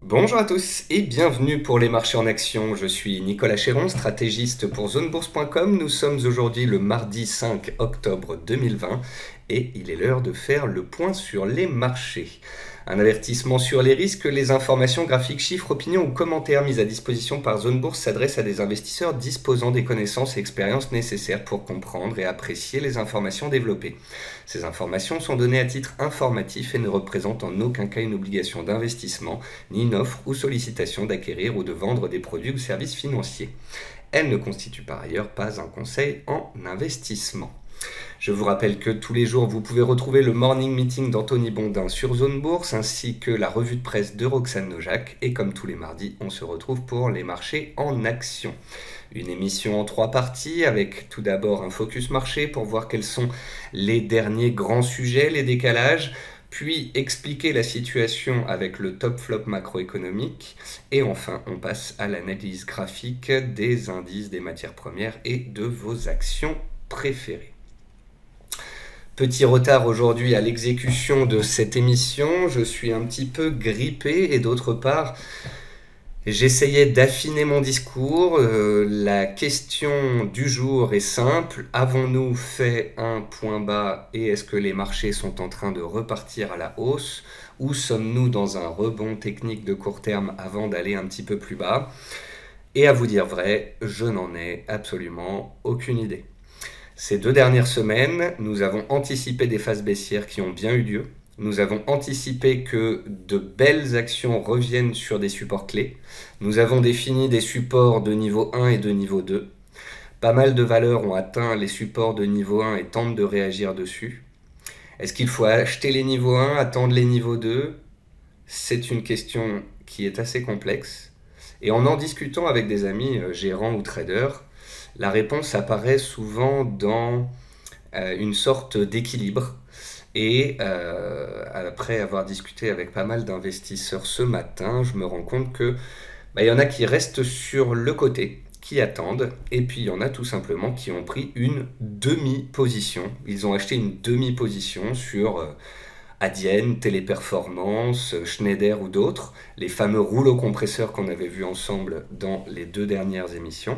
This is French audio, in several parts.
Bonjour à tous et bienvenue pour les marchés en action. Je suis Nicolas Chéron, stratégiste pour zonebourse.com. Nous sommes aujourd'hui le mardi 5 octobre 2020 et il est l'heure de faire le point sur les marchés. Un avertissement sur les risques, les informations, graphiques, chiffres, opinions ou commentaires mises à disposition par Zone Bourse s'adressent à des investisseurs disposant des connaissances et expériences nécessaires pour comprendre et apprécier les informations développées. Ces informations sont données à titre informatif et ne représentent en aucun cas une obligation d'investissement, ni une offre ou sollicitation d'acquérir ou de vendre des produits ou services financiers. Elles ne constituent par ailleurs pas un conseil en investissement. Je vous rappelle que tous les jours, vous pouvez retrouver le morning meeting d'Anthony Bondin sur Zone Bourse, ainsi que la revue de presse de Roxane Nojac. Et comme tous les mardis, on se retrouve pour les marchés en action. Une émission en 3 parties, avec tout d'abord un focus marché pour voir quels sont les derniers grands sujets, les décalages, puis expliquer la situation avec le top flop macroéconomique, et enfin on passe à l'analyse graphique des indices, des matières premières et de vos actions préférées. Petit retard aujourd'hui à l'exécution de cette émission, je suis un petit peu grippé et d'autre part, j'essayais d'affiner mon discours. La question du jour est simple, avons-nous fait un point bas et est-ce que les marchés sont en train de repartir à la hausse ou sommes-nous dans un rebond technique de court terme avant d'aller un petit peu plus bas? Et à vous dire vrai, je n'en ai absolument aucune idée. Ces 2 dernières semaines, nous avons anticipé des phases baissières qui ont bien eu lieu. Nous avons anticipé que de belles actions reviennent sur des supports clés. Nous avons défini des supports de niveau 1 et de niveau 2. Pas mal de valeurs ont atteint les supports de niveau 1 et tentent de réagir dessus. Est-ce qu'il faut acheter les niveaux 1, attendre les niveaux 2? C'est une question qui est assez complexe. Et en discutant avec des amis gérants ou traders, la réponse apparaît souvent dans une sorte d'équilibre. Et après avoir discuté avec pas mal d'investisseurs ce matin, je me rends compte que y en a qui restent sur le côté, qui attendent, et puis il y en a tout simplement qui ont pris une demi-position. Ils ont acheté une demi-position sur Adyen, Téléperformance, Schneider ou d'autres, les fameux rouleaux compresseurs qu'on avait vus ensemble dans les 2 dernières émissions.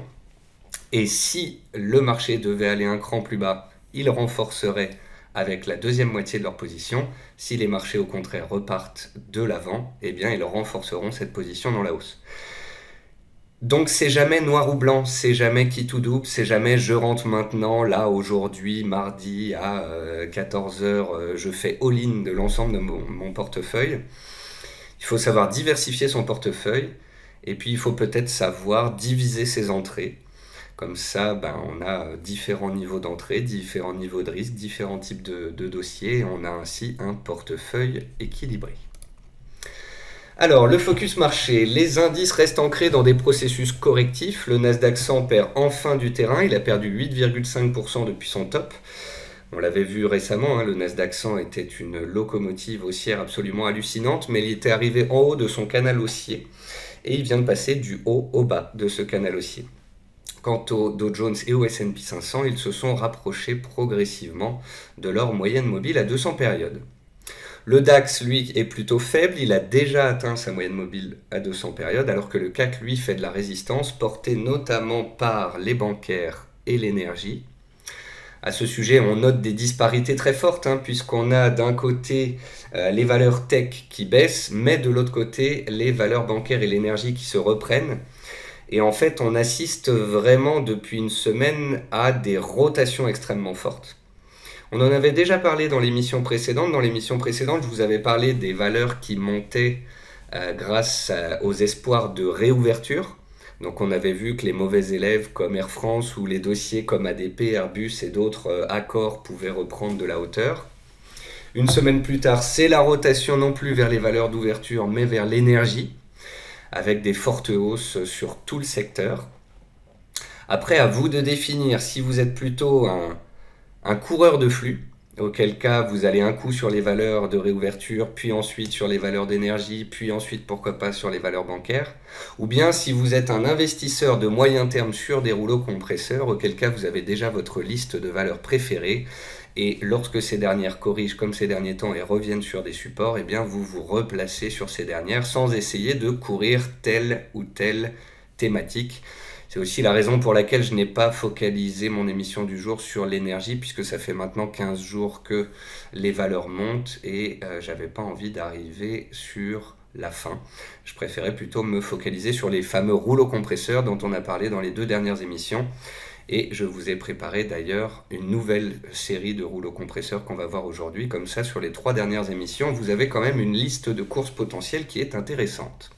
Et si le marché devait aller un cran plus bas, ils renforceraient avec la deuxième moitié de leur position. Si les marchés au contraire repartent de l'avant, eh bien ils renforceront cette position dans la hausse. Donc c'est jamais noir ou blanc, c'est jamais quitte ou double, c'est jamais je rentre maintenant, là aujourd'hui, mardi à 14h, je fais all-in de l'ensemble de mon portefeuille. Il faut savoir diversifier son portefeuille et puis il faut peut-être savoir diviser ses entrées. Comme ça, on a différents niveaux d'entrée, différents niveaux de risque, différents types de dossiers, et on a ainsi un portefeuille équilibré. Alors, le focus marché, les indices restent ancrés dans des processus correctifs. Le Nasdaq 100 perd enfin du terrain, il a perdu 8,5% depuis son top. On l'avait vu récemment, le Nasdaq 100 était une locomotive haussière absolument hallucinante, mais il était arrivé en haut de son canal haussier, et il vient de passer du haut au bas de ce canal haussier. Quant au Dow Jones et au S&P 500, ils se sont rapprochés progressivement de leur moyenne mobile à 200 périodes. Le DAX, lui, est plutôt faible, il a déjà atteint sa moyenne mobile à 200 périodes, alors que le CAC, lui, fait de la résistance, portée notamment par les bancaires et l'énergie. À ce sujet, on note des disparités très fortes, puisqu'on a d'un côté les valeurs tech qui baissent, mais de l'autre côté, les valeurs bancaires et l'énergie qui se reprennent. Et en fait, on assiste vraiment depuis une semaine à des rotations extrêmement fortes. On en avait déjà parlé dans l'émission précédente. Dans l'émission précédente, je vous avais parlé des valeurs qui montaient grâce aux espoirs de réouverture. Donc on avait vu que les mauvais élèves comme Air France ou les dossiers comme ADP, Airbus et d'autres accords pouvaient reprendre de la hauteur. Une semaine plus tard, c'est la rotation non plus vers les valeurs d'ouverture, mais vers l'énergie, avec des fortes hausses sur tout le secteur. Après, à vous de définir si vous êtes plutôt un coureur de flux, auquel cas vous allez un coup sur les valeurs de réouverture, puis ensuite sur les valeurs d'énergie, puis ensuite pourquoi pas sur les valeurs bancaires. Ou bien si vous êtes un investisseur de moyen terme sur des rouleaux compresseurs, auquel cas vous avez déjà votre liste de valeurs préférées. Et lorsque ces dernières corrigent comme ces derniers temps et reviennent sur des supports, eh bien vous vous replacez sur ces dernières sans essayer de courir telle ou telle thématique. C'est aussi la raison pour laquelle je n'ai pas focalisé mon émission du jour sur l'énergie, puisque ça fait maintenant 15 jours que les valeurs montent et j'avais pas envie d'arriver sur la fin. Je préférais plutôt me focaliser sur les fameux rouleaux compresseurs dont on a parlé dans les 2 dernières émissions. Et je vous ai préparé d'ailleurs une nouvelle série de rouleaux compresseurs qu'on va voir aujourd'hui. Comme ça, sur les 3 dernières émissions, vous avez quand même une liste de courses potentielles qui est intéressante.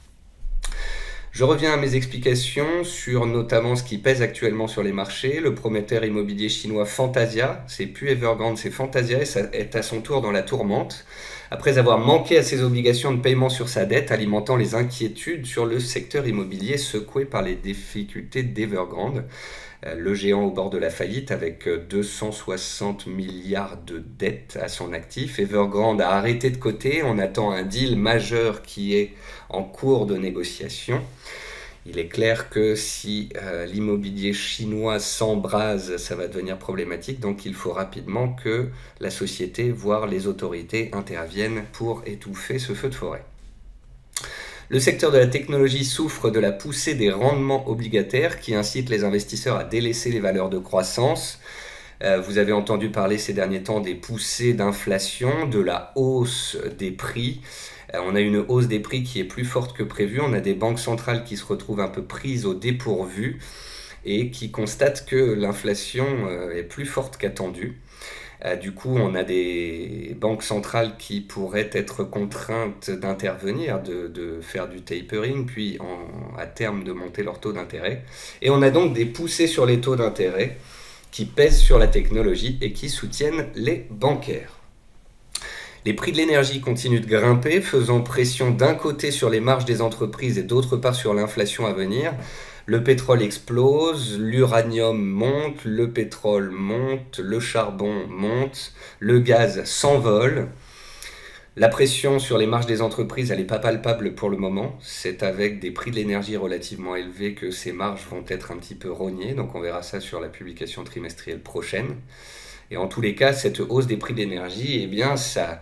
Je reviens à mes explications sur notamment ce qui pèse actuellement sur les marchés. Le promoteur immobilier chinois Fantasia, c'est plus Evergrande, c'est Fantasia, et ça est à son tour dans la tourmente. Après avoir manqué à ses obligations de paiement sur sa dette, alimentant les inquiétudes sur le secteur immobilier secoué par les difficultés d'Evergrande, le géant au bord de la faillite avec 260 milliards de dettes à son actif. Evergrande a arrêté de coter, on attend un deal majeur qui est en cours de négociation. Il est clair que si l'immobilier chinois s'embrase, ça va devenir problématique, donc il faut rapidement que la société, voire les autorités, interviennent pour étouffer ce feu de forêt. Le secteur de la technologie souffre de la poussée des rendements obligataires qui incitent les investisseurs à délaisser les valeurs de croissance. Vous avez entendu parler ces derniers temps des poussées d'inflation, de la hausse des prix. On a une hausse des prix qui est plus forte que prévu. On a des banques centrales qui se retrouvent un peu prises au dépourvu et qui constatent que l'inflation est plus forte qu'attendue. Du coup, on a des banques centrales qui pourraient être contraintes d'intervenir, de faire du tapering, puis à terme de monter leur taux d'intérêt. Et on a donc des poussées sur les taux d'intérêt qui pèsent sur la technologie et qui soutiennent les bancaires. Les prix de l'énergie continuent de grimper, faisant pression d'un côté sur les marges des entreprises et d'autre part sur l'inflation à venir. Le pétrole explose, l'uranium monte, le pétrole monte, le charbon monte, le gaz s'envole. La pression sur les marges des entreprises, elle n'est pas palpable pour le moment. C'est avec des prix de l'énergie relativement élevés que ces marges vont être un petit peu rognées. Donc on verra ça sur la publication trimestrielle prochaine. Et en tous les cas, cette hausse des prix de l'énergie, eh bien, ça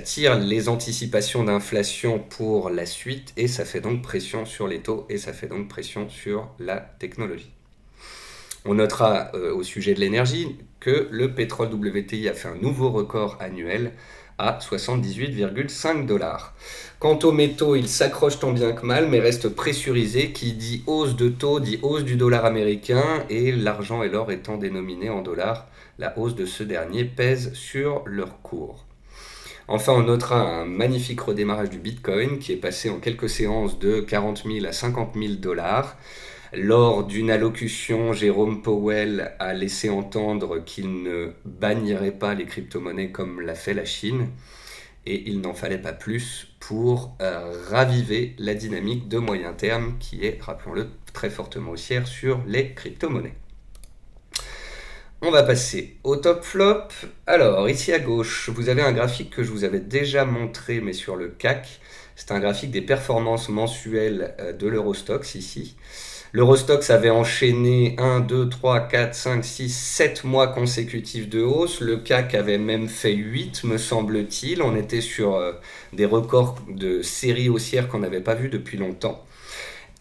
tire les anticipations d'inflation pour la suite et ça fait donc pression sur les taux et ça fait donc pression sur la technologie. On notera au sujet de l'énergie que le pétrole WTI a fait un nouveau record annuel à 78,5 $. Quant aux métaux, ils s'accrochent tant bien que mal mais restent pressurisés. Qui dit hausse de taux dit hausse du dollar américain et l'argent et l'or étant dénominés en dollars, la hausse de ce dernier pèse sur leur cours. Enfin, on notera un magnifique redémarrage du Bitcoin qui est passé en quelques séances de 40 000 à 50 000 $. Lors d'une allocution, Jérôme Powell a laissé entendre qu'il ne bannirait pas les crypto-monnaies comme l'a fait la Chine. Et il n'en fallait pas plus pour raviver la dynamique de moyen terme qui est, rappelons-le, très fortement haussière sur les crypto-monnaies. On va passer au top flop. Alors, ici à gauche, vous avez un graphique que je vous avais déjà montré, mais sur le CAC. C'est un graphique des performances mensuelles de l'Eurostoxx ici. L'Eurostoxx avait enchaîné 1, 2, 3, 4, 5, 6, 7 mois consécutifs de hausse. Le CAC avait même fait 8, me semble-t-il. On était sur des records de séries haussières qu'on n'avait pas vues depuis longtemps.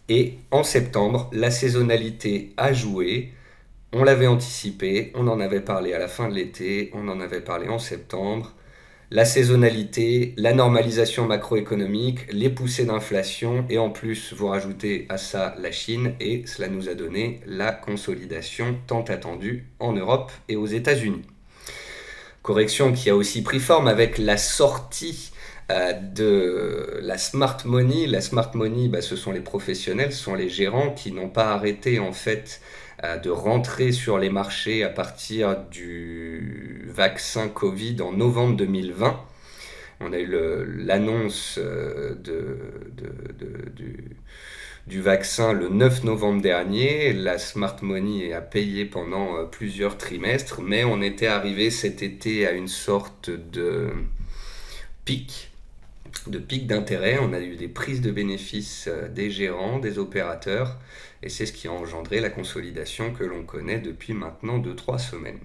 Et en septembre, la saisonnalité a joué. On l'avait anticipé, on en avait parlé à la fin de l'été, on en avait parlé en septembre. La saisonnalité, la normalisation macroéconomique, les poussées d'inflation et en plus vous rajoutez à ça la Chine et cela nous a donné la consolidation tant attendue en Europe et aux États-Unis. Correction qui a aussi pris forme avec la sortie de la smart money. La smart money, ce sont les professionnels, ce sont les gérants qui n'ont pas arrêté en fait de rentrer sur les marchés à partir du vaccin Covid en novembre 2020. On a eu l'annonce du vaccin le 9 novembre dernier. La smart money a payé pendant plusieurs trimestres, mais on était arrivé cet été à une sorte de pic d'intérêt. On a eu des prises de bénéfices des gérants, des opérateurs, et c'est ce qui a engendré la consolidation que l'on connaît depuis maintenant 2-3 semaines.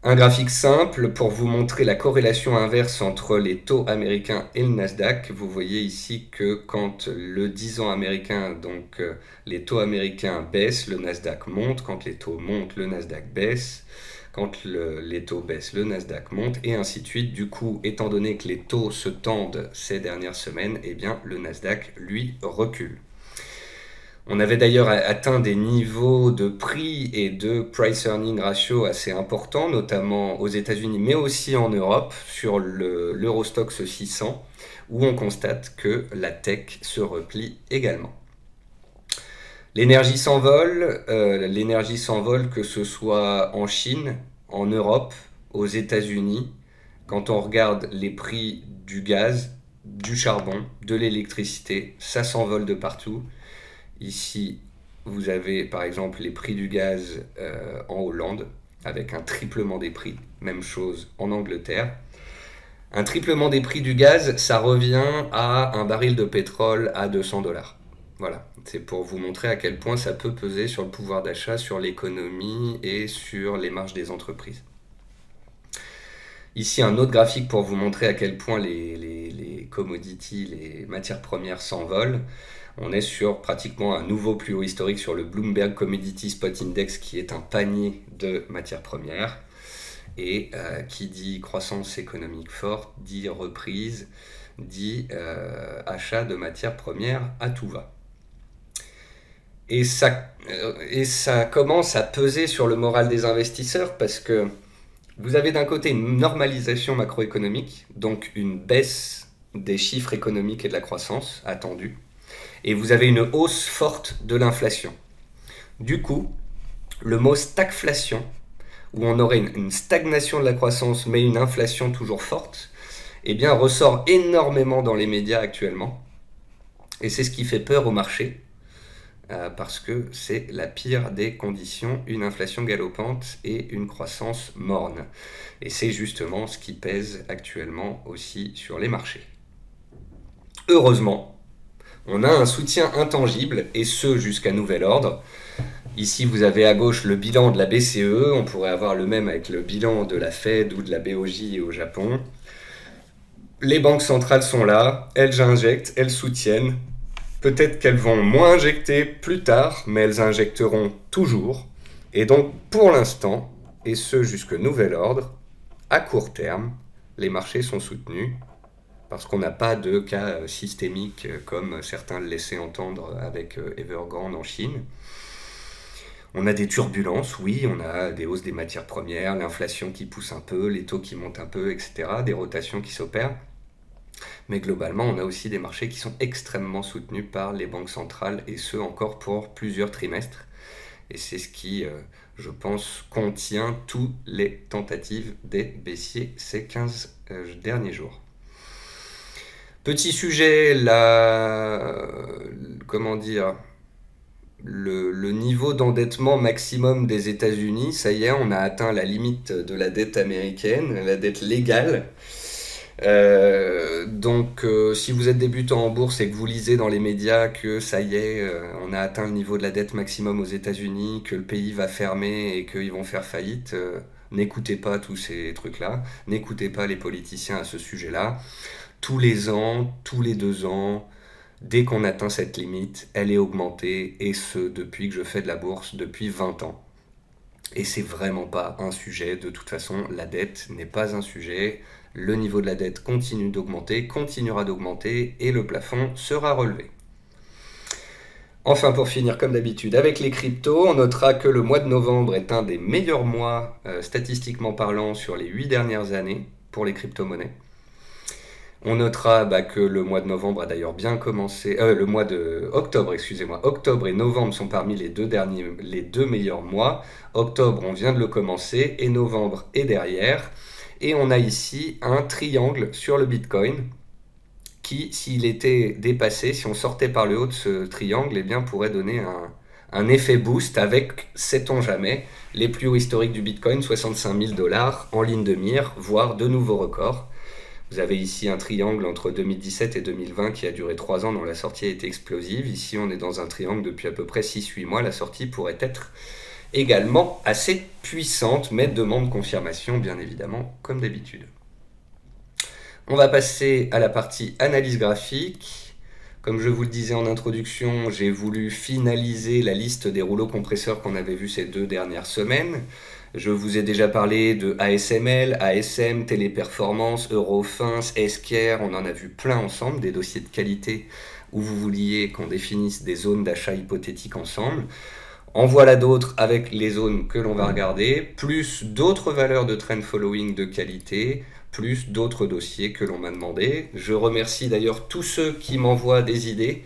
Un graphique simple pour vous montrer la corrélation inverse entre les taux américains et le Nasdaq. Vous voyez ici que quand le 10 ans américain, donc les taux américains baissent, le Nasdaq monte. Quand les taux montent, le Nasdaq baisse. Quand les taux baissent, le Nasdaq monte, et ainsi de suite. Du coup, étant donné que les taux se tendent ces dernières semaines, eh bien, le Nasdaq, lui, recule. On avait d'ailleurs atteint des niveaux de prix et de price-earning ratio assez importants, notamment aux États-Unis, mais aussi en Europe, sur l'Eurostoxx 600, où on constate que la tech se replie également. L'énergie s'envole que ce soit en Chine, en Europe, aux États-Unis. Quand on regarde les prix du gaz, du charbon, de l'électricité, ça s'envole de partout. Ici, vous avez par exemple les prix du gaz en Hollande, avec un triplement des prix. Même chose en Angleterre. Un triplement des prix du gaz, ça revient à un baril de pétrole à 200 $. Voilà, c'est pour vous montrer à quel point ça peut peser sur le pouvoir d'achat, sur l'économie et sur les marges des entreprises. Ici, un autre graphique pour vous montrer à quel point les commodities, les matières premières s'envolent. On est sur pratiquement un nouveau plus haut historique sur le Bloomberg Commodity Spot Index, qui est un panier de matières premières. Et qui dit croissance économique forte, dit reprise, dit achat de matières premières à tout va. Et ça commence à peser sur le moral des investisseurs, parce que vous avez d'un côté une normalisation macroéconomique, donc une baisse des chiffres économiques et de la croissance attendue, et vous avez une hausse forte de l'inflation. Du coup, le mot stagflation, où on aurait une stagnation de la croissance mais une inflation toujours forte, eh bien ressort énormément dans les médias actuellement. Et c'est ce qui fait peur au marché, parce que c'est la pire des conditions, une inflation galopante et une croissance morne. Et c'est justement ce qui pèse actuellement aussi sur les marchés. Heureusement, on a un soutien intangible, et ce jusqu'à nouvel ordre. Ici, vous avez à gauche le bilan de la BCE, on pourrait avoir le même avec le bilan de la Fed ou de la BOJ au Japon. Les banques centrales sont là, elles injectent, elles soutiennent. Peut-être qu'elles vont moins injecter plus tard, mais elles injecteront toujours. Et donc, pour l'instant, et ce jusqu'à nouvel ordre, à court terme, les marchés sont soutenus, parce qu'on n'a pas de cas systémique comme certains le laissaient entendre avec Evergrande en Chine. On a des turbulences, oui, on a des hausses des matières premières, l'inflation qui pousse un peu, les taux qui montent un peu, etc., des rotations qui s'opèrent. Mais globalement, on a aussi des marchés qui sont extrêmement soutenus par les banques centrales, et ce encore pour plusieurs trimestres. Et c'est ce qui, je pense, contient toutes les tentatives des baissiers ces 15 derniers jours. Petit sujet, le niveau d'endettement maximum des États-Unis. Ça y est, on a atteint la limite de la dette américaine, la dette légale. Donc, si vous êtes débutant en bourse et que vous lisez dans les médias que ça y est, on a atteint le niveau de la dette maximum aux États-Unis, que le pays va fermer et qu'ils vont faire faillite, n'écoutez pas tous ces trucs-là, n'écoutez pas les politiciens à ce sujet-là. Tous les ans, tous les 2 ans, dès qu'on atteint cette limite, elle est augmentée, et ce, depuis que je fais de la bourse, depuis 20 ans. Et c'est vraiment pas un sujet, de toute façon, la dette n'est pas un sujet, le niveau de la dette continue d'augmenter, continuera d'augmenter, et le plafond sera relevé. Enfin, pour finir, comme d'habitude, avec les cryptos, on notera que le mois de novembre est un des meilleurs mois, statistiquement parlant, sur les 8 dernières années, pour les crypto-monnaies. On notera que le mois de novembre a d'ailleurs bien commencé, le mois de octobre, excusez-moi, octobre et novembre sont parmi les deux meilleurs mois. Octobre, on vient de le commencer, et novembre est derrière. Et on a ici un triangle sur le Bitcoin qui, s'il était dépassé, si on sortait par le haut de ce triangle, eh bien, pourrait donner un effet boost avec, sait-on jamais, les plus hauts historiques du Bitcoin, 65 000 $ en ligne de mire, voire de nouveaux records. Vous avez ici un triangle entre 2017 et 2020 qui a duré 3 ans, dont la sortie a été explosive. Ici, on est dans un triangle depuis à peu près 6-8 mois. La sortie pourrait être également assez puissante, mais demande confirmation, bien évidemment, comme d'habitude. On va passer à la partie analyse graphique. Comme je vous le disais en introduction, j'ai voulu finaliser la liste des rouleaux compresseurs qu'on avait vus ces 2 dernières semaines. Je vous ai déjà parlé de ASML, ASM, Téléperformance, Eurofins, Esquire, on en a vu plein ensemble, des dossiers de qualité où vous vouliez qu'on définisse des zones d'achat hypothétiques ensemble. En voilà d'autres avec les zones que l'on va regarder, plus d'autres valeurs de trend following de qualité, plus d'autres dossiers que l'on m'a demandé. Je remercie d'ailleurs tous ceux qui m'envoient des idées.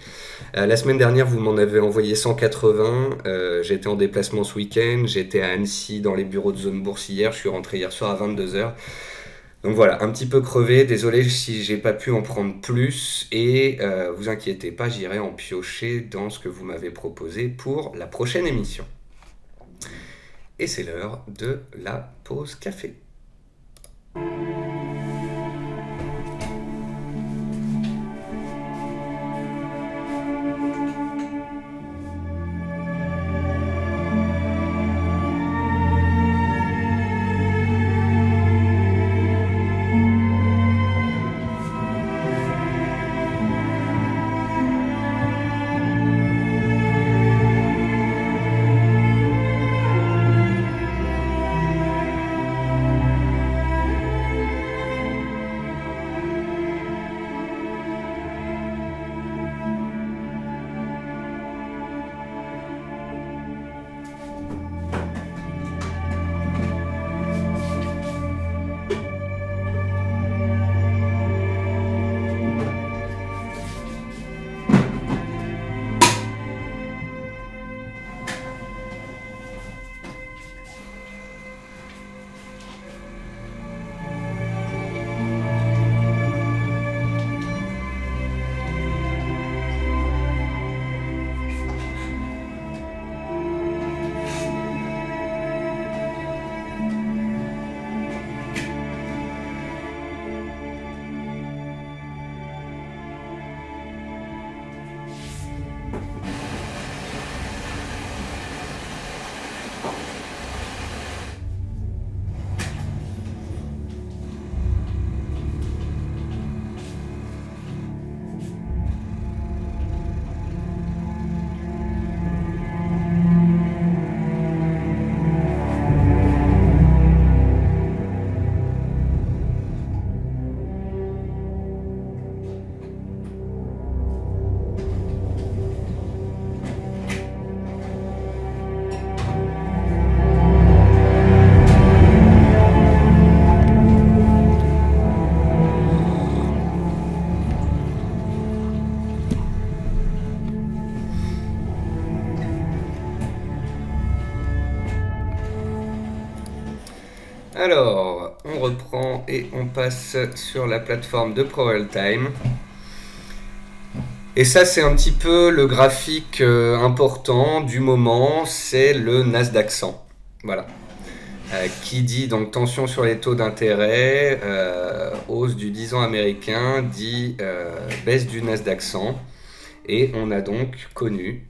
La semaine dernière, vous m'en avez envoyé 180. J'étais en déplacement ce week-end. J'étais à Annecy dans les bureaux de Zone Bourse hier. Je suis rentré hier soir à 22 h. Donc voilà, un petit peu crevé. Désolé si j'ai pas pu en prendre plus. Et vous inquiétez pas, j'irai en piocher dans ce que vous m'avez proposé pour la prochaine émission. Et c'est l'heure de la pause café. Alors, on reprend et on passe sur la plateforme de ProRealTime. Et ça, c'est un petit peu le graphique important du moment, c'est le Nasdaq 100. Voilà. Qui dit donc tension sur les taux d'intérêt, hausse du 10 ans américain, dit baisse du Nasdaq 100. Et on a donc connu,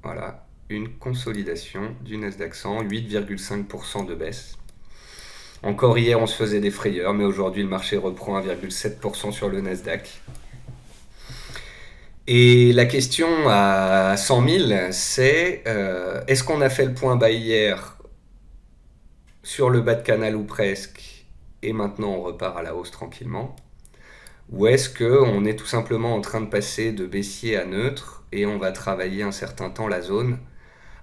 voilà, une consolidation du Nasdaq 100, 8,5% de baisse. Encore hier, on se faisait des frayeurs, mais aujourd'hui, le marché reprend 1,7% sur le Nasdaq. Et la question à 100 000, c'est est-ce qu'on a fait le point bas hier sur le bas de canal ou presque, et maintenant on repart à la hausse tranquillement? Ou est-ce qu'on est tout simplement en train de passer de baissier à neutre et on va travailler un certain temps la zone,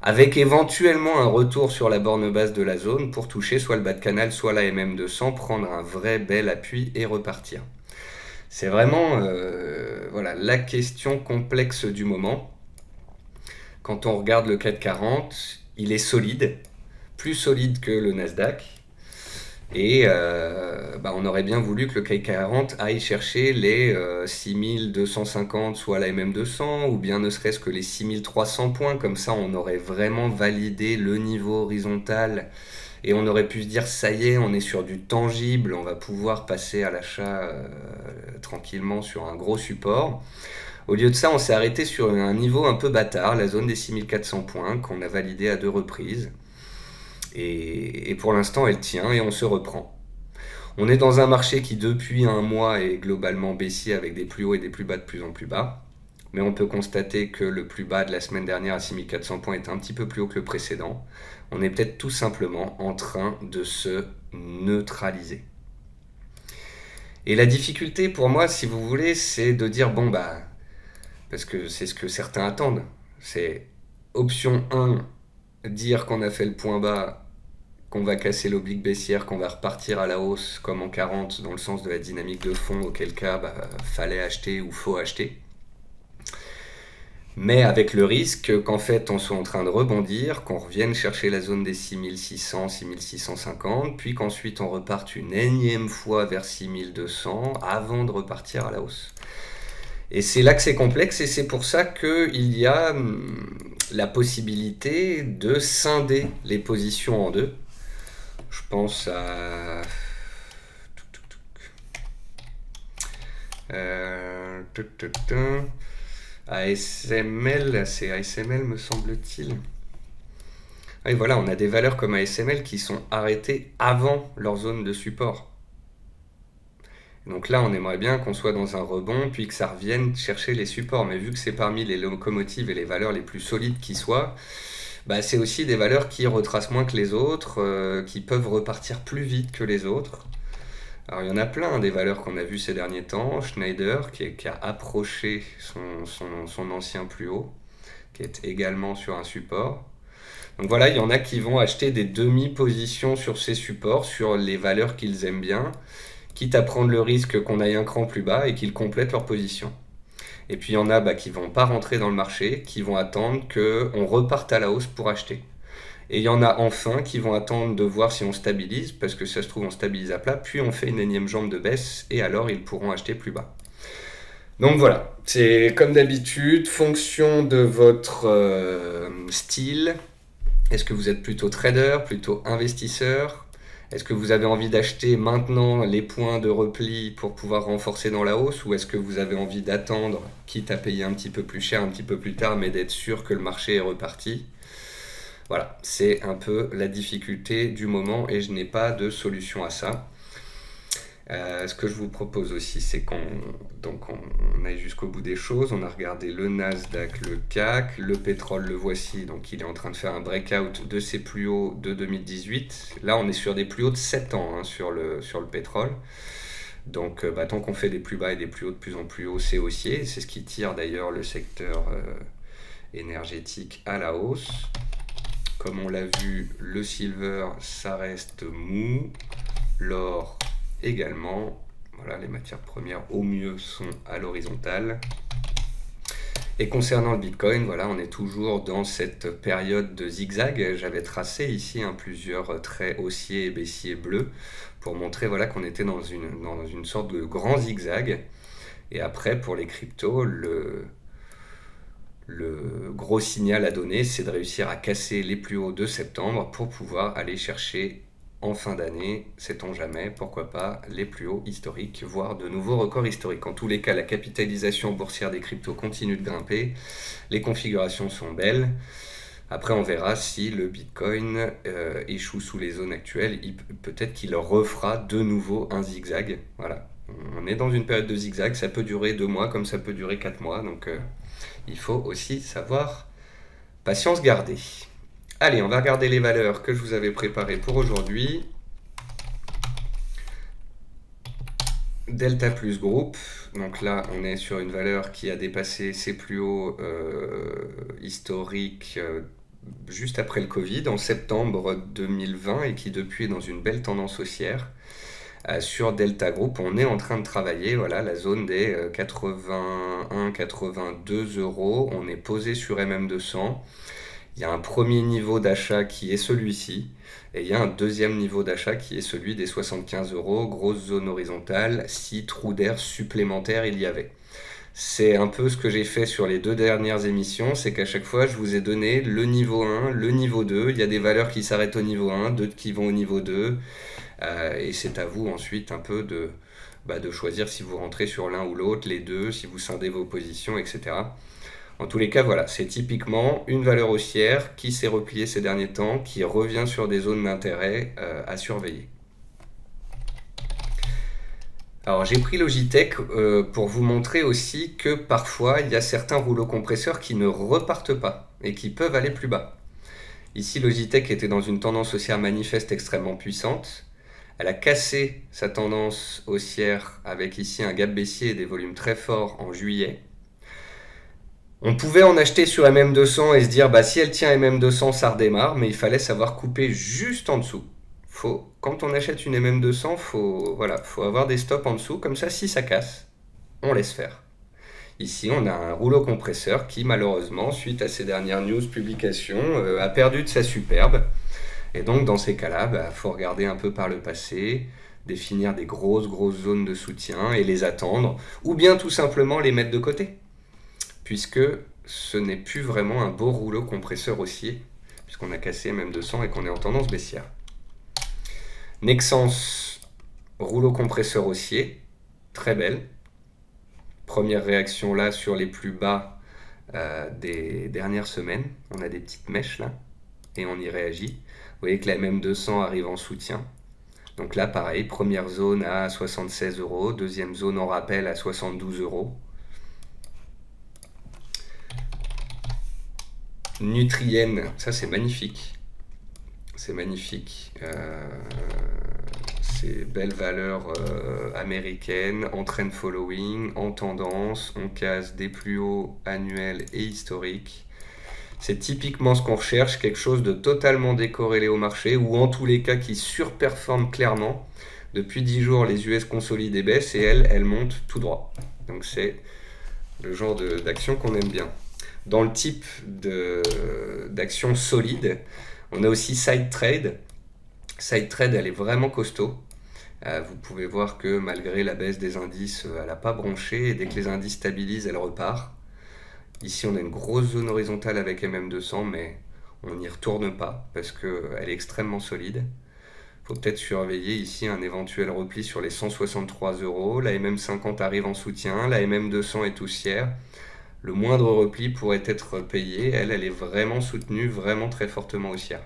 avec éventuellement un retour sur la borne basse de la zone pour toucher soit le bas de canal, soit la MM200, prendre un vrai bel appui et repartir. C'est vraiment voilà, la question complexe du moment. Quand on regarde le CAC 40, il est solide, plus solide que le Nasdaq. Et on aurait bien voulu que le CAC 40 aille chercher les 6250, soit la MM200, ou bien ne serait-ce que les 6300 points. Comme ça, on aurait vraiment validé le niveau horizontal et on aurait pu se dire, ça y est, on est sur du tangible, on va pouvoir passer à l'achat tranquillement sur un gros support. Au lieu de ça, on s'est arrêté sur un niveau un peu bâtard, la zone des 6400 points, qu'on a validé à 2 reprises. Et pour l'instant, elle tient et on se reprend. On est dans un marché qui, depuis un mois, est globalement baissier avec des plus hauts et des plus bas de plus en plus bas. Mais on peut constater que le plus bas de la semaine dernière à 6400 points est un petit peu plus haut que le précédent. On est peut-être tout simplement en train de se neutraliser. Et la difficulté pour moi, si vous voulez, c'est de dire, parce que c'est ce que certains attendent, c'est option 1, dire qu'on a fait le point bas, qu'on va casser l'oblique baissière, qu'on va repartir à la hausse comme en 40 dans le sens de la dynamique de fond, auquel cas fallait acheter ou faut acheter. Mais avec le risque qu'en fait on soit en train de rebondir, qu'on revienne chercher la zone des 6600, 6650, puis qu'ensuite on reparte une énième fois vers 6200 avant de repartir à la hausse. Et c'est là que c'est complexe et c'est pour ça qu'il y a la possibilité de scinder les positions en deux. Je pense à... ASML, c'est ASML me semble-t-il. Et voilà, on a des valeurs comme ASML qui sont arrêtées avant leur zone de support. Donc là, on aimerait bien qu'on soit dans un rebond, puis que ça revienne chercher les supports. Mais vu que c'est parmi les locomotives et les valeurs les plus solides qui soient, c'est aussi des valeurs qui retracent moins que les autres, qui peuvent repartir plus vite que les autres. Alors il y en a plein, des valeurs qu'on a vues ces derniers temps. Schneider, qui a approché son ancien plus haut, qui est également sur un support. Donc voilà, il y en a qui vont acheter des demi-positions sur ces supports, sur les valeurs qu'ils aiment bien, quitte à prendre le risque qu'on aille un cran plus bas et qu'ils complètent leur position. Et puis il y en a qui vont pas rentrer dans le marché, qui vont attendre qu'on reparte à la hausse pour acheter. Et il y en a enfin qui vont attendre de voir si on stabilise, parce que si ça se trouve on stabilise à plat, puis on fait une énième jambe de baisse, et alors ils pourront acheter plus bas. Donc voilà, c'est comme d'habitude, fonction de votre style. Est-ce que vous êtes plutôt trader, plutôt investisseur ? Est-ce que vous avez envie d'acheter maintenant les points de repli pour pouvoir renforcer dans la hausse, ou est-ce que vous avez envie d'attendre, quitte à payer un petit peu plus cher un petit peu plus tard, mais d'être sûr que le marché est reparti ? Voilà, c'est un peu la difficulté du moment et je n'ai pas de solution à ça. Ce que je vous propose aussi, c'est qu'on aille jusqu'au bout des choses. On a regardé le Nasdaq, le CAC, le pétrole, le voici. Donc il est en train de faire un breakout de ses plus hauts de 2018. Là, on est sur des plus hauts de 7 ans sur le pétrole. Donc tant qu'on fait des plus bas et des plus hauts de plus en plus hauts, c'est haussier. C'est ce qui tire d'ailleurs le secteur énergétique à la hausse. Comme on l'a vu, le silver, ça reste mou. L'or également. Voilà, les matières premières au mieux sont à l'horizontale. Et concernant le Bitcoin, voilà, on est toujours dans cette période de zigzag. J'avais tracé ici plusieurs traits haussiers et baissiers bleus pour montrer qu'on était dans une sorte de grand zigzag. Et après, pour les cryptos, le gros signal à donner, c'est de réussir à casser les plus hauts de septembre pour pouvoir aller chercher en fin d'année, sait-on jamais, pourquoi pas, les plus hauts historiques, voire de nouveaux records historiques. En tous les cas, la capitalisation boursière des cryptos continue de grimper, les configurations sont belles. Après, on verra si le Bitcoin échoue sous les zones actuelles, peut-être qu'il refera de nouveau un zigzag. Voilà, on est dans une période de zigzag, ça peut durer 2 mois comme ça peut durer 4 mois, donc il faut aussi savoir patience garder. Allez, on va regarder les valeurs que je vous avais préparées pour aujourd'hui. Delta Plus Group, donc là on est sur une valeur qui a dépassé ses plus hauts historiques juste après le Covid, en septembre 2020, et qui depuis est dans une belle tendance haussière. Sur Delta Group, on est en train de travailler la zone des 81-82 euros. On est posé sur MM200. Il y a un premier niveau d'achat qui est celui-ci, et il y a un deuxième niveau d'achat qui est celui des 75 euros, grosse zone horizontale, si trous d'air supplémentaires il y avait. C'est un peu ce que j'ai fait sur les 2 dernières émissions, c'est qu'à chaque fois je vous ai donné le niveau 1, le niveau 2, il y a des valeurs qui s'arrêtent au niveau 1, d'autres qui vont au niveau 2, et c'est à vous ensuite un peu de choisir si vous rentrez sur l'un ou l'autre, les deux, si vous scindez vos positions, etc. En tous les cas, voilà, c'est typiquement une valeur haussière qui s'est repliée ces derniers temps, qui revient sur des zones d'intérêt à surveiller. Alors j'ai pris Logitech pour vous montrer aussi que parfois il y a certains rouleaux compresseurs qui ne repartent pas et qui peuvent aller plus bas. Ici Logitech était dans une tendance haussière manifeste extrêmement puissante. Elle a cassé sa tendance haussière avec ici un gap baissier et des volumes très forts en juillet. On pouvait en acheter sur MM200 et se dire bah si elle tient MM200 ça redémarre, mais il fallait savoir couper juste en dessous. Quand on achète une MM200, faut avoir des stops en dessous, comme ça si ça casse, on laisse faire. Ici on a un rouleau compresseur qui malheureusement, suite à ces dernières news publications, a perdu de sa superbe. Et donc dans ces cas-là, faut regarder un peu par le passé, définir des grosses zones de soutien et les attendre, ou bien tout simplement les mettre de côté. Puisque ce n'est plus vraiment un beau rouleau compresseur haussier, puisqu'on a cassé MM200 et qu'on est en tendance baissière. Nexans, rouleau compresseur haussier, très belle. Première réaction là sur les plus bas des dernières semaines. On a des petites mèches là, et on y réagit. Vous voyez que la MM200 arrive en soutien. Donc là, pareil, première zone à 76 euros, deuxième zone en rappel à 72 euros. Nutrien, ça c'est magnifique. C'est magnifique. C'est belle valeur américaine, en trend following, en tendance. On casse des plus hauts annuels et historiques. C'est typiquement ce qu'on recherche, quelque chose de totalement décorrélé au marché, ou en tous les cas qui surperforme clairement. Depuis 10 jours, les US consolident et baissent, et elles montent tout droit. Donc c'est le genre d'action qu'on aime bien. Dans le type d'action solide, on a aussi Side Trade. Side Trade, elle est vraiment costaud. Vous pouvez voir que malgré la baisse des indices, elle n'a pas bronché, et dès que les indices stabilisent, elle repart. Ici, on a une grosse zone horizontale avec MM200, mais on n'y retourne pas parce qu'elle est extrêmement solide. Il faut peut-être surveiller ici un éventuel repli sur les 163 euros. La MM50 arrive en soutien, la MM200 est haussière. Le moindre repli pourrait être payé. Elle est vraiment soutenue, vraiment très fortement haussière.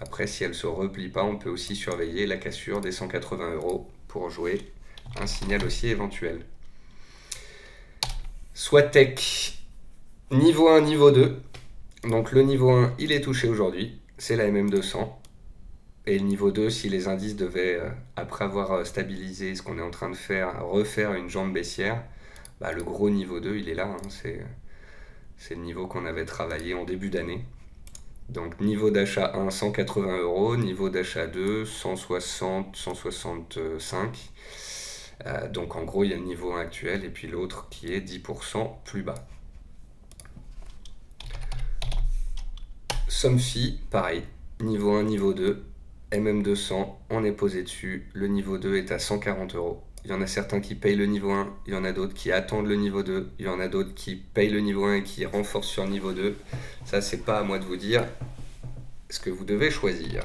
Après, si elle ne se replie pas, on peut aussi surveiller la cassure des 180 euros pour jouer un signal haussier éventuel. Swatech, niveau 1, niveau 2. Donc le niveau 1, il est touché aujourd'hui, c'est la MM200. Et le niveau 2, si les indices devaient, après avoir stabilisé ce qu'on est en train de faire, refaire une jambe baissière, le gros niveau 2, il est là. Hein, c'est le niveau qu'on avait travaillé en début d'année. Donc niveau d'achat 1, 180 euros, niveau d'achat 2, 160, 165. Donc en gros, il y a le niveau 1 actuel et puis l'autre qui est 10% plus bas. Somfy, pareil, niveau 1, niveau 2, MM200, on est posé dessus, le niveau 2 est à 140 euros. Il y en a certains qui payent le niveau 1, il y en a d'autres qui attendent le niveau 2, il y en a d'autres qui payent le niveau 1 et qui renforcent sur le niveau 2. Ça, c'est pas à moi de vous dire ce que vous devez choisir.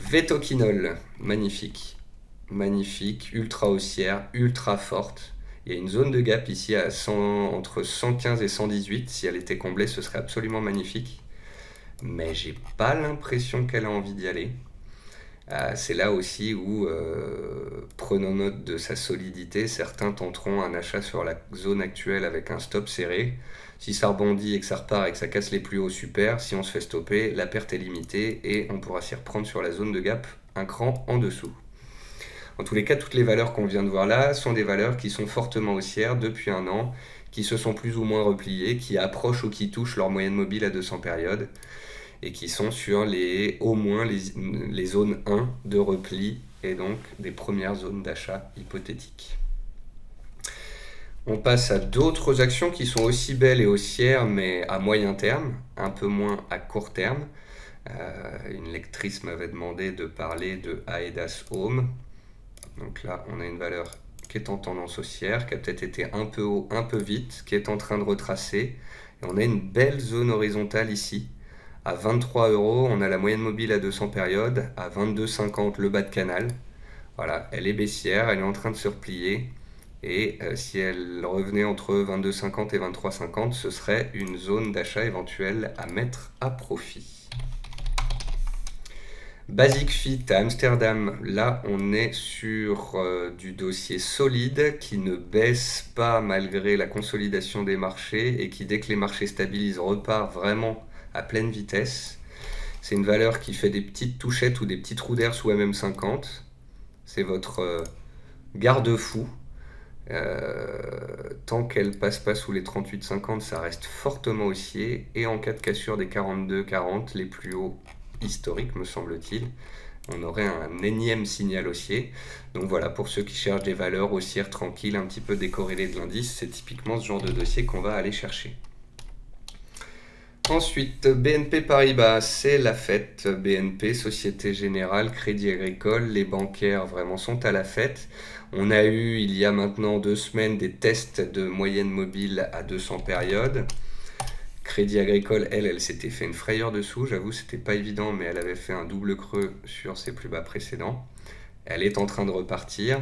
Vetoquinol, magnifique. Magnifique, ultra haussière, ultra forte. Il y a une zone de gap ici à entre 115 et 118. Si elle était comblée, ce serait absolument magnifique. Mais j'ai pas l'impression qu'elle a envie d'y aller. C'est là aussi où, prenant note de sa solidité, certains tenteront un achat sur la zone actuelle avec un stop serré. Si ça rebondit et que ça repart et que ça casse les plus hauts, super. Si on se fait stopper, la perte est limitée et on pourra s'y reprendre sur la zone de gap un cran en dessous. En tous les cas, toutes les valeurs qu'on vient de voir là sont des valeurs qui sont fortement haussières depuis un an, qui se sont plus ou moins repliées, qui approchent ou qui touchent leur moyenne mobile à 200 périodes et qui sont sur au moins les zones 1 de repli et donc des premières zones d'achat hypothétiques. On passe à d'autres actions qui sont aussi belles et haussières, mais à moyen terme, un peu moins à court terme. Une lectrice m'avait demandé de parler de Aedas Home. Donc là, on a une valeur qui est en tendance haussière, qui a peut-être été un peu haut, un peu vite, qui est en train de retracer. Et on a une belle zone horizontale ici. À 23 euros, on a la moyenne mobile à 200 périodes. À 22,50, le bas de canal. Voilà, elle est baissière, elle est en train de se replier. Et si elle revenait entre 22,50 et 23,50, ce serait une zone d'achat éventuelle à mettre à profit. Basic Fit à Amsterdam, là on est sur du dossier solide qui ne baisse pas malgré la consolidation des marchés et qui dès que les marchés stabilisent repart vraiment à pleine vitesse. C'est une valeur qui fait des petites touchettes ou des petits trous d'air sous MM50. C'est votre garde-fou. Tant qu'elle passe pas sous les 38,50, ça reste fortement haussier. Et en cas de cassure des 42,40, les plus hauts historiques me semble-t-il, on aurait un énième signal haussier. Donc voilà, pour ceux qui cherchent des valeurs haussières tranquilles, un petit peu décorrélées de l'indice, c'est typiquement ce genre de dossier qu'on va aller chercher. Ensuite, BNP Paribas, c'est la fête. BNP, Société Générale, Crédit Agricole, les bancaires vraiment sont à la fête. On a eu, il y a maintenant 2 semaines, des tests de moyenne mobile à 200 périodes. Crédit Agricole, elle s'était fait une frayeur dessous, j'avoue, c'était pas évident, mais elle avait fait un double creux sur ses plus bas précédents. Elle est en train de repartir.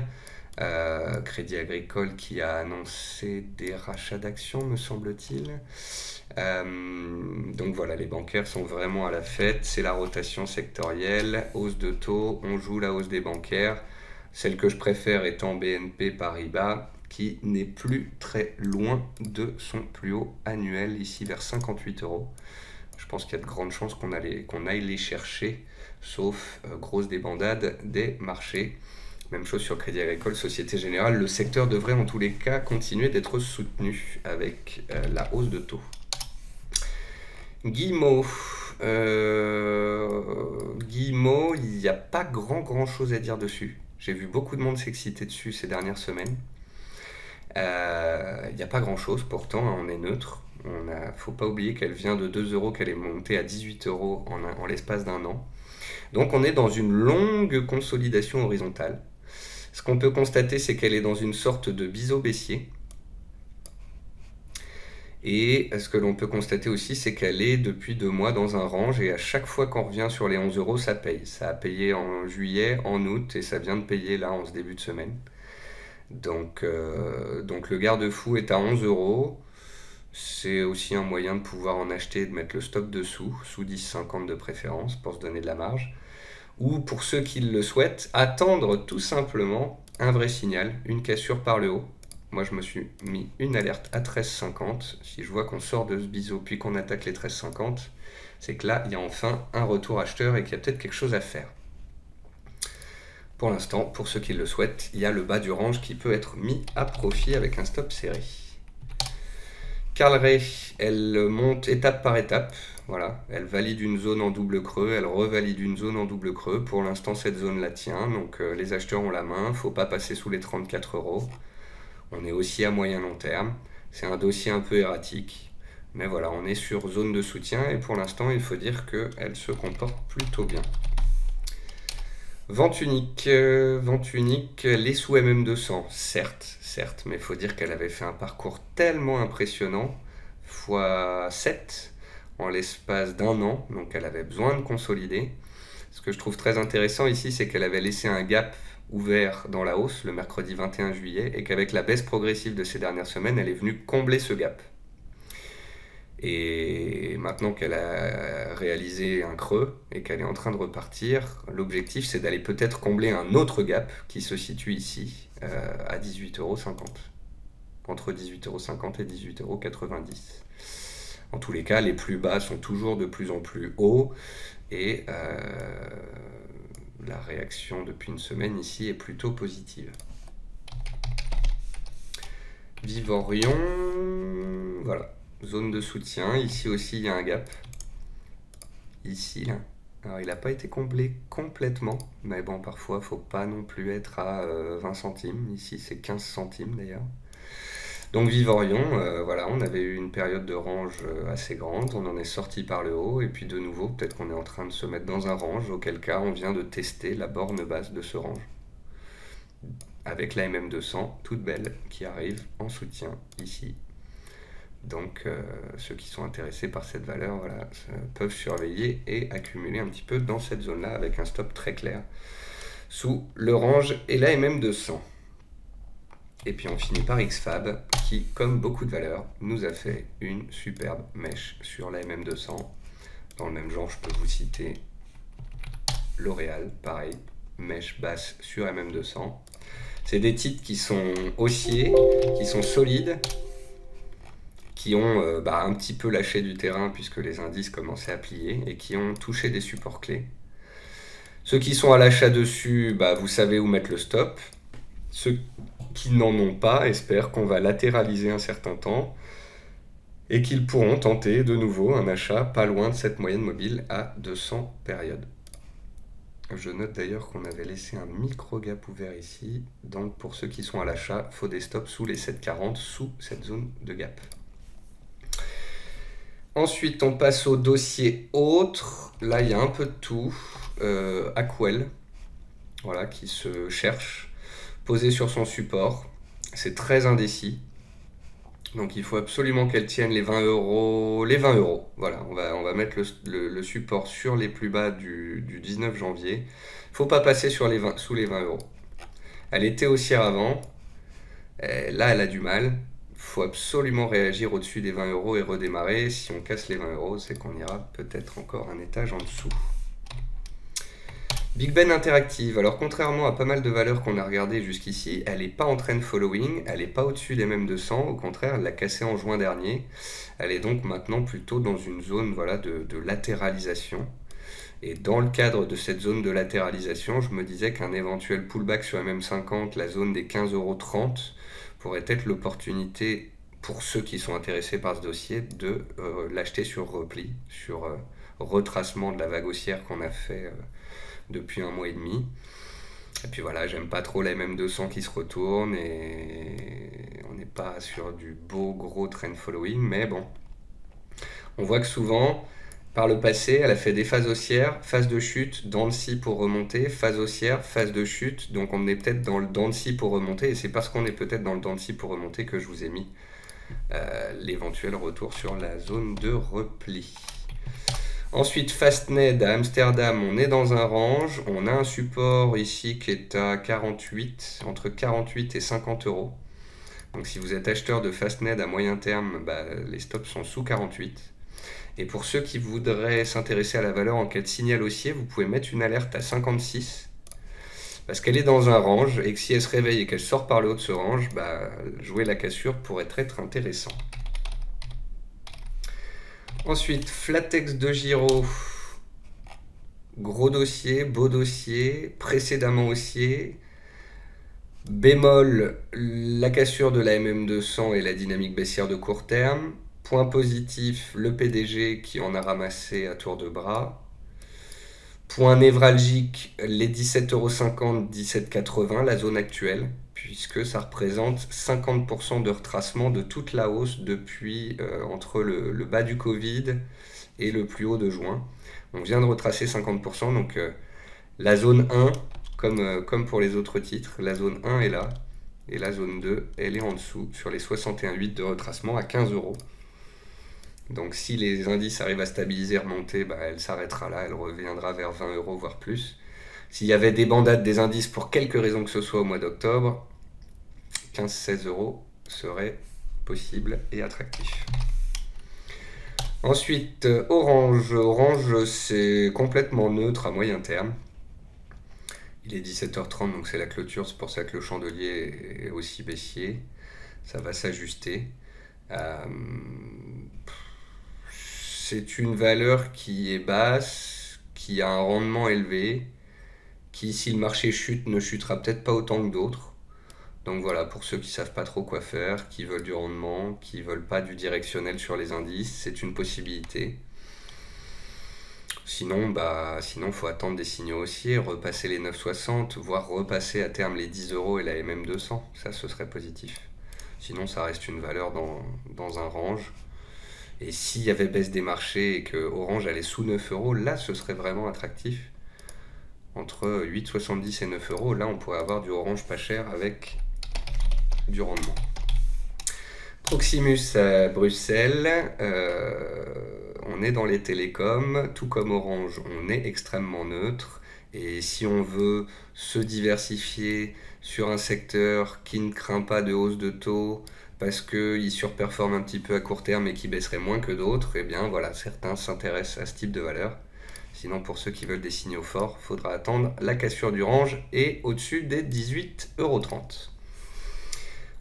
Crédit Agricole qui a annoncé des rachats d'actions, me semble-t-il. Donc voilà, les bancaires sont vraiment à la fête, c'est la rotation sectorielle, hausse de taux, on joue la hausse des bancaires. Celle que je préfère étant BNP Paribas, qui n'est plus très loin de son plus haut annuel, ici vers 58 euros. Je pense qu'il y a de grandes chances qu'on aille les chercher, sauf grosse débandade des marchés. Même chose sur Crédit Agricole, Société Générale. Le secteur devrait en tous les cas continuer d'être soutenu avec la hausse de taux. Guillemot. Guillemot, il n'y a pas grand chose à dire dessus. J'ai vu beaucoup de monde s'exciter dessus ces dernières semaines. Il n'y a pas grand chose, pourtant, hein, on est neutre. Faut pas oublier qu'elle vient de 2 euros, qu'elle est montée à 18 euros en l'espace d'un an. Donc on est dans une longue consolidation horizontale. Ce qu'on peut constater, c'est qu'elle est dans une sorte de biseau baissier. Et ce que l'on peut constater aussi, c'est qu'elle est depuis 2 mois dans un range et à chaque fois qu'on revient sur les 11 euros, ça paye. Ça a payé en juillet, en août et ça vient de payer là en ce début de semaine. Donc le garde-fou est à 11 euros. C'est aussi un moyen de pouvoir en acheter et de mettre le stop dessous, sous 10,50 de préférence pour se donner de la marge. Ou pour ceux qui le souhaitent, attendre tout simplement un vrai signal, une cassure par le haut. Moi, je me suis mis une alerte à 13,50. Si je vois qu'on sort de ce biseau puis qu'on attaque les 13,50, c'est que là, il y a enfin un retour acheteur et qu'il y a peut-être quelque chose à faire. Pour l'instant, pour ceux qui le souhaitent, il y a le bas du range qui peut être mis à profit avec un stop serré. Carlray, elle monte étape par étape. Voilà, elle valide une zone en double creux, elle revalide une zone en double creux. Pour l'instant, cette zone la tient, donc les acheteurs ont la main. Il ne faut pas passer sous les 34 euros. On est aussi à moyen long terme. C'est un dossier un peu erratique. Mais voilà, on est sur zone de soutien et pour l'instant, il faut dire qu'elle se comporte plutôt bien. Vente unique, les sous MM200, certes, mais il faut dire qu'elle avait fait un parcours tellement impressionnant, x7 en l'espace d'un an, donc elle avait besoin de consolider. Ce que je trouve très intéressant ici, c'est qu'elle avait laissé un gap ouvert dans la hausse le mercredi 21 juillet et qu'avec la baisse progressive de ces dernières semaines, elle est venue combler ce gap. Et maintenant qu'elle a réalisé un creux et qu'elle est en train de repartir, l'objectif c'est d'aller peut-être combler un autre gap qui se situe ici à 18,50 euros, entre 18,50 euros et 18,90 euros. En tous les cas, les plus bas sont toujours de plus en plus hauts et la réaction depuis une semaine ici est plutôt positive. Vivorion, voilà. Zone de soutien, ici aussi il y a un gap, ici là. Alors il n'a pas été comblé complètement, mais bon parfois faut pas non plus être à 20 centimes, ici c'est 15 centimes d'ailleurs. Donc Vivorion, voilà, on avait eu une période de range assez grande, on en est sorti par le haut, et puis de nouveau, peut-être qu'on est en train de se mettre dans un range, auquel cas on vient de tester la borne basse de ce range, avec la MM200, toute belle, qui arrive en soutien ici. Donc ceux qui sont intéressés par cette valeur, voilà, peuvent surveiller et accumuler un petit peu dans cette zone-là, avec un stop très clair, sous le range et la MM200. Et puis on finit par XFAB qui, comme beaucoup de valeurs, nous a fait une superbe mèche sur la MM200. Dans le même genre, je peux vous citer L'Oréal, pareil, mèche basse sur MM200. C'est des titres qui sont haussiers, qui sont solides, qui ont un petit peu lâché du terrain puisque les indices commençaient à plier et qui ont touché des supports clés. Ceux qui sont à l'achat dessus, vous savez où mettre le stop. Ceux qui n'en ont pas espèrent qu'on va latéraliser un certain temps et qu'ils pourront tenter de nouveau un achat pas loin de cette moyenne mobile à 200 périodes. Je note d'ailleurs qu'on avait laissé un micro gap ouvert ici, donc pour ceux qui sont à l'achat, il faut des stops sous les 7,40, sous cette zone de gap. Ensuite, on passe au dossier autre. Là, il y a un peu de tout. Aquel, voilà, qui se cherche, posé sur son support. C'est très indécis. Donc, il faut absolument qu'elle tienne les 20 euros. Les 20 euros, voilà. On va mettre le support sur les plus bas du 19 janvier. Il ne faut pas passer sous les 20 euros. Elle était haussière avant. Là, elle a du mal. Il faut absolument réagir au-dessus des 20 euros et redémarrer. Si on casse les 20 euros, c'est qu'on ira peut-être encore un étage en dessous. Big Ben Interactive, alors contrairement à pas mal de valeurs qu'on a regardées jusqu'ici, elle n'est pas en trend following, elle n'est pas au-dessus des mêmes 200, au contraire, elle l'a cassé en juin dernier. Elle est donc maintenant plutôt dans une zone voilà, de latéralisation. Et dans le cadre de cette zone de latéralisation, je me disais qu'un éventuel pullback sur MM50, la zone des 15,30 € pourrait être l'opportunité pour ceux qui sont intéressés par ce dossier de l'acheter sur repli, sur retracement de la vague haussière qu'on a fait depuis un mois et demi. Et puis voilà, j'aime pas trop la MM200 qui se retourne et on n'est pas sur du beau gros trend following, mais bon, on voit que souvent, par le passé, elle a fait des phases haussières, phase de chute, dents de scie pour remonter, phase haussière, phase de chute, donc on est peut-être dans le dents de scie pour remonter, et c'est parce qu'on est peut-être dans le dents de scie pour remonter que je vous ai mis l'éventuel retour sur la zone de repli. Ensuite, Fastned à Amsterdam, on est dans un range. On a un support ici qui est à 48, entre 48 et 50 euros. Donc si vous êtes acheteur de Fastned à moyen terme, les stops sont sous 48. Et pour ceux qui voudraient s'intéresser à la valeur en cas de signal haussier, vous pouvez mettre une alerte à 56. Parce qu'elle est dans un range et que si elle se réveille et qu'elle sort par le haut de ce range, jouer la cassure pourrait être intéressant. Ensuite, Flatex de Giro, gros dossier, beau dossier, précédemment haussier. Bémol, la cassure de la MM200 et la dynamique baissière de court terme. Point positif, le PDG qui en a ramassé à tour de bras. Point névralgique, les 17,50 €, 17,80 €, la zone actuelle, puisque ça représente 50% de retracement de toute la hausse depuis entre le bas du Covid et le plus haut de juin. On vient de retracer 50%, donc la zone 1, comme pour les autres titres, la zone 1 est là, et la zone 2, elle est en dessous, sur les 61,8 de retracement à 15 €. Donc si les indices arrivent à stabiliser, remonter, elle s'arrêtera là, elle reviendra vers 20 €, voire plus. S'il y avait des bandades des indices pour quelque raison que ce soit au mois d'octobre, 15-16 € serait possible et attractif. Ensuite, Orange. Orange, c'est complètement neutre à moyen terme. Il est 17h30, donc c'est la clôture, c'est pour ça que le chandelier est aussi baissier. Ça va s'ajuster. C'est une valeur qui est basse, qui a un rendement élevé, qui, si le marché chute, ne chutera peut-être pas autant que d'autres. Donc voilà, pour ceux qui ne savent pas trop quoi faire, qui veulent du rendement, qui ne veulent pas du directionnel sur les indices, c'est une possibilité. Sinon, faut attendre des signaux haussiers, repasser les 9,60, voire repasser à terme les 10 € et la MM200. Ça, ce serait positif. Sinon, ça reste une valeur dans un range. Et s'il y avait baisse des marchés et que Orange allait sous 9 euros, là, ce serait vraiment attractif. Entre 8,70 et 9 euros, là, on pourrait avoir du Orange pas cher avec du rendement. Proximus à Bruxelles, on est dans les télécoms, tout comme Orange, on est extrêmement neutre. Et si on veut se diversifier sur un secteur qui ne craint pas de hausse de taux, parce qu'il surperforme un petit peu à court terme et qui baisserait moins que d'autres, eh bien voilà, certains s'intéressent à ce type de valeur. Sinon, pour ceux qui veulent des signaux forts, il faudra attendre la cassure du range et au-dessus des 18,30 €.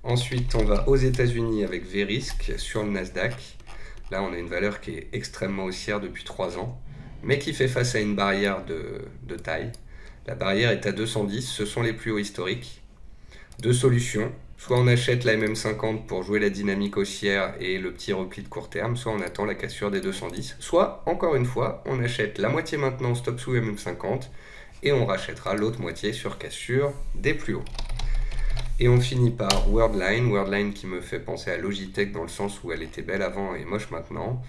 Ensuite, on va aux États-Unis avec Verisk sur le Nasdaq. Là, on a une valeur qui est extrêmement haussière depuis 3 ans, mais qui fait face à une barrière de taille. La barrière est à 210, ce sont les plus hauts historiques. Deux solutions, soit on achète la MM50 pour jouer la dynamique haussière et le petit repli de court terme, soit on attend la cassure des 210, soit, encore une fois, on achète la moitié maintenant stop sous MM50 et on rachètera l'autre moitié sur cassure des plus hauts. Et on finit par Worldline qui me fait penser à Logitech dans le sens où elle était belle avant et moche maintenant.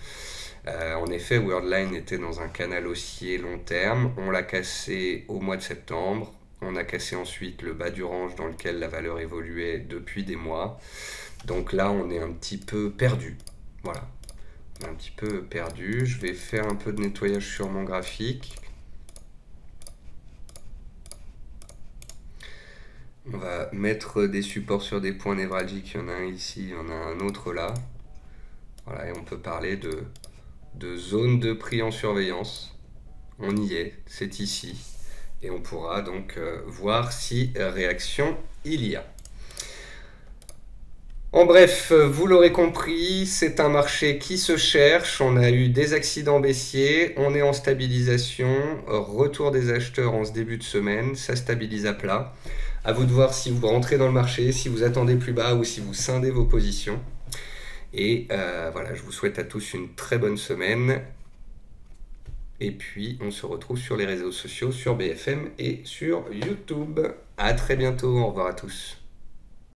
En effet, Worldline était dans un canal haussier long terme, on l'a cassé au mois de septembre, on a cassé ensuite le bas du range dans lequel la valeur évoluait depuis des mois. Donc là, on est un petit peu perdu. Voilà, on est un petit peu perdu. Je vais faire un peu de nettoyage sur mon graphique. On va mettre des supports sur des points névralgiques. Il y en a un ici, il y en a un autre là. Voilà, et on peut parler de zone de prix en surveillance. On y est, c'est ici. Et on pourra donc voir si réaction il y a. En bref, vous l'aurez compris, c'est un marché qui se cherche. On a eu des accidents baissiers, on est en stabilisation, retour des acheteurs en ce début de semaine, ça stabilise à plat. À vous de voir si vous rentrez dans le marché, si vous attendez plus bas ou si vous scindez vos positions. Et voilà, je vous souhaite à tous une très bonne semaine. Et puis, on se retrouve sur les réseaux sociaux, sur BFM et sur YouTube. À très bientôt, au revoir à tous.